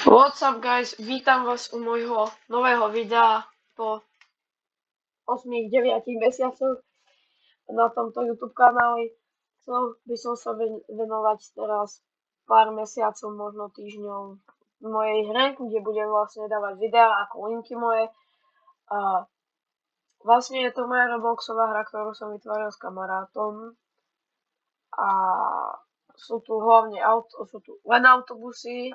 What's up guys, vítam vás u môjho nového videa po 8-9 mesiacoch na tomto YouTube kanáli. Chcel by som sa venovať teraz pár mesiacov, možno týždňov mojej hre, kde budem vlastne dávať videá ako linky moje. A vlastne je to moja Robloxová hra, ktorú som vytvoril s kamarátom. A sú tu hlavne len autobusy,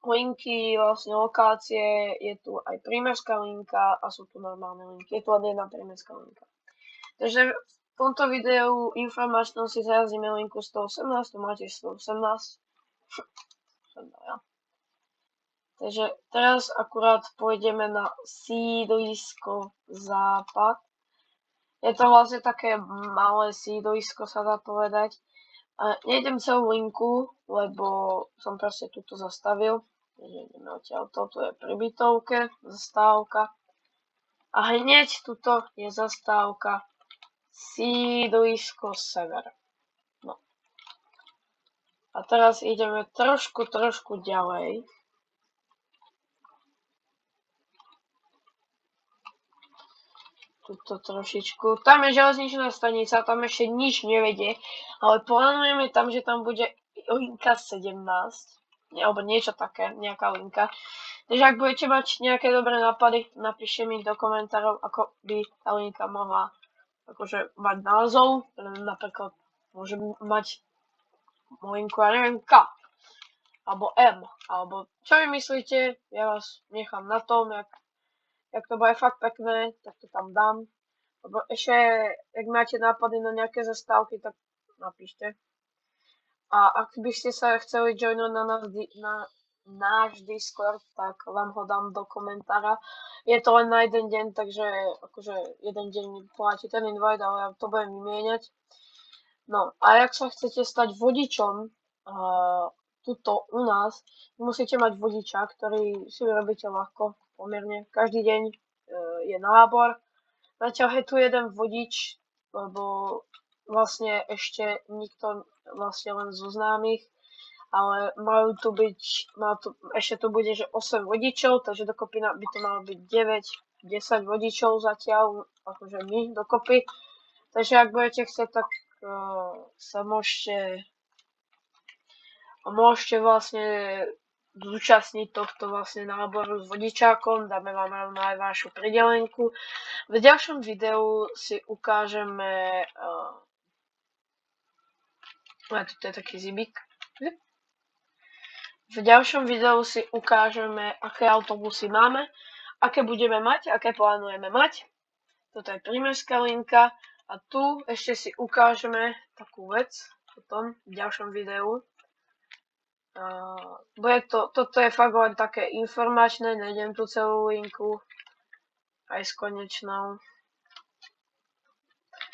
linky, vlastne lokácie, je tu aj prímerská linka a sú tu normálne linky. Je tu len jedna prímerská linka. Takže v tomto videu informačnom si zajazdíme linku 118, tu máte 118. Takže teraz akurát pôjdeme na sídlisko Západ. Je to vlastne také malé sídlisko, sa dá povedať. Nejdem celú linku, lebo som proste tuto zastavil. Takže ideme odtiaľ. Toto je pri bytovke, zastávka. A hneď tuto je zastávka sídlisko Sever. No. A teraz ideme trošku ďalej. Tuto trošičku. Tam je železničná stanica, tam ešte nič nevedie, ale plánujeme tam, že tam bude linka 17, alebo niečo také, nejaká linka. Takže ak budete mať nejaké dobré nápady, napíšte mi do komentárov, ako by tá linka mohla akože mať názov. Napríklad môže mať linku, ja neviem, K, alebo M, alebo čo vy myslíte, ja vás nechám na tom, jak to bude fakt pekné, tak to tam dám. Lebo ešte, ak máte nápady na nejaké zastávky, tak napíšte. A ak by ste sa chceli joinúť na náš Discord, tak vám ho dám do komentára. Je to len na jeden deň, takže akože jeden deň platí ten invite, ale ja to budem vymieňať. No a ak sa chcete stať vodičom tuto u nás, musíte mať vodiča, ktorý si vyrobíte ľahko, pomerne. Každý deň je nábor. Zatiaľ je tu jeden vodič, lebo vlastne ešte nikto, vlastne len zo známych, ale ešte tu bude, že 8 vodičov, takže dokopy by to malo byť 9-10 vodičov zatiaľ, akože my dokopy. Takže ak budete chcieť, tak sa môžete vlastne zúčastniť tohto vlastne náboru s vodičákom, dáme vám rovno aj vašu pridelenku. V ďalšom videu si ukážeme toto je taký zibík. V ďalšom videu si ukážeme, aké autobusy máme, aké budeme mať, aké plánujeme mať. Toto je prímerská linka a tu ešte si ukážeme takú vec potom v ďalšom videu. Toto je fakt len také informačné, nejdem tu celú linku aj s konečnou.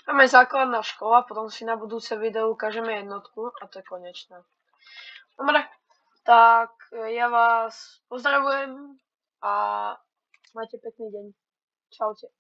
Máme základná škola, potom si na budúce video ukážeme jednotku a to je konečná. Dobre, tak ja vás pozdravujem a majte pekný deň. Čaute.